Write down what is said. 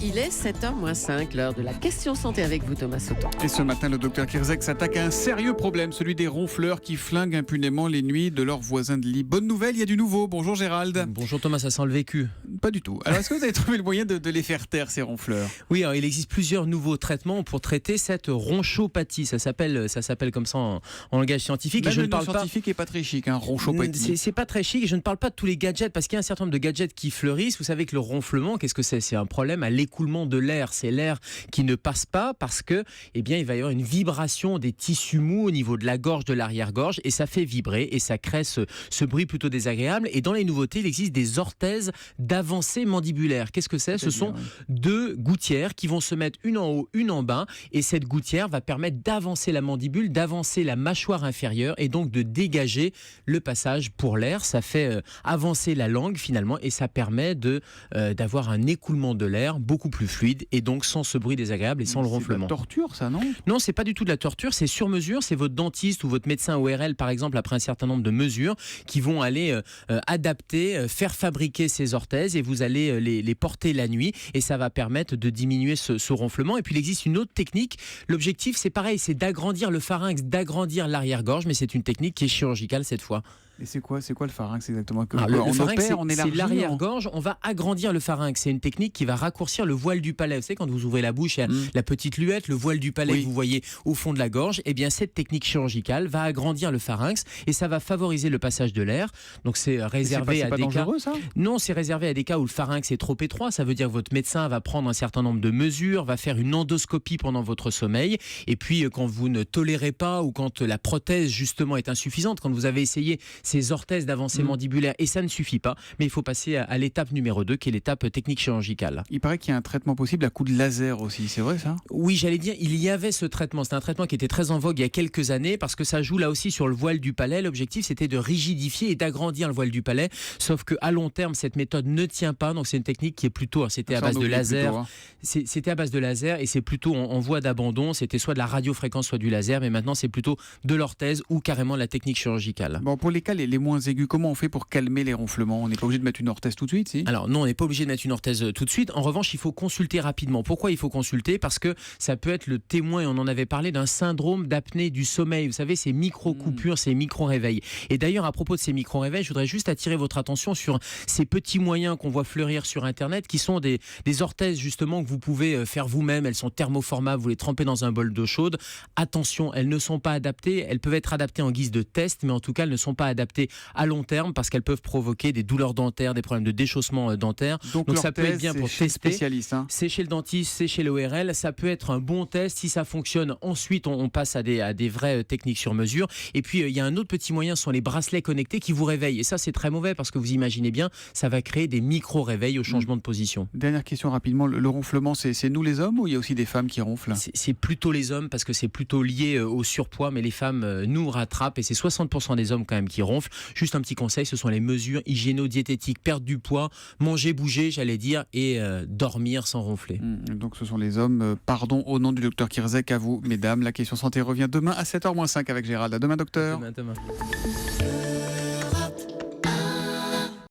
il est 7h-5, l'heure de la question santé avec vous, Thomas Sauton. Et ce matin, le docteur Kirzek s'attaque à un sérieux problème, celui des ronfleurs qui flinguent impunément les nuits de leurs voisins de lit. Bonne nouvelle, il y a du nouveau. Bonjour Gérald. Bonjour Thomas, ça sent le vécu. Pas du tout. Alors, est-ce que vous avez trouvé le moyen de les faire taire, ces ronfleurs ? Oui, alors, il existe plusieurs nouveaux traitements pour traiter cette ronchopathie. Ça s'appelle comme ça en langage scientifique. Même et je le ne nom parle pas. scientifique est pas très chic, hein, ronchopathie. C'est pas très chic et je ne parle pas de tous les gadgets parce qu'il y a un certain nombre de gadgets qui fleurissent. Vous savez que le ronflement, qu'est-ce que c'est ? C'est un problème à l'écoulement de l'air. C'est l'air qui ne passe pas parce que, il va y avoir une vibration des tissus mous au niveau de la gorge, de l'arrière-gorge et ça fait vibrer et ça crée ce bruit plutôt désagréable. Et dans les nouveautés, il existe des orthèses d'avancée mandibulaire. Qu'est-ce que c'est ? Ce sont deux gouttières qui vont se mettre une en haut, une en bas et cette gouttière va permettre d'avancer la mandibule, d'avancer la mâchoire inférieure et donc de dégager le passage pour l'air. Ça fait avancer la langue finalement et ça permet d'avoir un écoulement de l'air beaucoup plus fluide et donc sans ce bruit désagréable et sans le ronflement. C'est de la torture, ça, non ? Non, c'est pas du tout de la torture, c'est sur mesure. C'est votre dentiste ou votre médecin ORL, par exemple, après un certain nombre de mesures, qui vont aller adapter, faire fabriquer ces orthèses et vous allez les porter la nuit et ça va permettre de diminuer ce ronflement. Et puis il existe une autre technique. L'objectif, c'est pareil, c'est d'agrandir le pharynx, d'agrandir l'arrière-gorge, mais c'est une technique qui est chirurgicale cette fois. Et c'est quoi le pharynx exactement ? Le pharynx, on c'est élargit, l'arrière-gorge. On va agrandir le pharynx. C'est une technique qui va raccourcir le voile du palais. Vous savez, quand vous ouvrez la bouche, il y a la petite luette, le voile du palais que vous voyez au fond de la gorge. Eh bien, cette technique chirurgicale va agrandir le pharynx et ça va favoriser le passage de l'air. Donc, c'est réservé à des cas. Ça ? Non, c'est réservé à des cas où le pharynx est trop étroit. Ça veut dire que votre médecin va prendre un certain nombre de mesures, va faire une endoscopie pendant votre sommeil. Et puis, quand vous ne tolérez pas ou quand la prothèse justement est insuffisante, quand vous avez essayé ces orthèses d'avancée mandibulaire et ça ne suffit pas, mais il faut passer à l'étape numéro 2 qui est l'étape technique chirurgicale. Il paraît qu'il y a un traitement possible à coup de laser aussi, c'est vrai ça ? Oui, j'allais dire, il y avait ce traitement. C'est un traitement qui était très en vogue il y a quelques années parce que ça joue là aussi sur le voile du palais. L'objectif, c'était de rigidifier et d'agrandir le voile du palais. Sauf qu'à long terme, cette méthode ne tient pas. Donc, c'est une technique qui est plutôt, c'était à base de laser. C'était à base de laser et c'est plutôt en voie d'abandon. C'était soit de la radiofréquence, soit du laser. Mais maintenant, c'est plutôt de l'orthèse ou carrément la technique chirurgicale. Bon, pour les cas les moins aigus, comment on fait pour calmer les ronflements ? On n'est pas obligé de mettre une orthèse tout de suite, si ? Alors non, on n'est pas obligé de mettre une orthèse tout de suite. En revanche, il faut consulter rapidement. Pourquoi il faut consulter ? Parce que ça peut être le témoin, et on en avait parlé, d'un syndrome d'apnée du sommeil. Vous savez, ces micro-coupures, ces micro-réveils. Et d'ailleurs, à propos de ces micro-réveils, je voudrais juste attirer votre attention sur ces petits moyens qu'on voit fleurir sur Internet, qui sont des orthèses justement que vous pouvez faire vous-même. Elles sont thermoformables, vous les trempez dans un bol d'eau chaude. Attention, elles ne sont pas adaptées. Elles peuvent être adaptées en guise de test, mais en tout cas, elles ne sont pas adaptées à long terme parce qu'elles peuvent provoquer des douleurs dentaires, des problèmes de déchaussement dentaire. Donc ça peut être bien pour tester. C'est chez le dentiste, c'est chez l'ORL. Ça peut être un bon test. Si ça fonctionne, ensuite on passe à des vraies techniques sur mesure. Et puis il y a un autre petit moyen, ce sont les bracelets connectés qui vous réveillent. Et ça c'est très mauvais parce que vous imaginez bien, ça va créer des micro-réveils au changement de position. Dernière question rapidement, le ronflement, c'est nous les hommes ou il y a aussi des femmes qui ronflent ? C'est plutôt les hommes parce que c'est plutôt lié au surpoids, mais les femmes nous rattrapent et c'est 60% des hommes quand même qui ronflent. Juste un petit conseil, ce sont les mesures hygiéno-diététiques, perdre du poids, manger, bouger, j'allais dire, et dormir sans ronfler. Donc ce sont les hommes. Pardon au nom du docteur Kirzek, à vous, mesdames. La question santé revient demain à 7h-5 avec Gérald. À demain, docteur. Demain.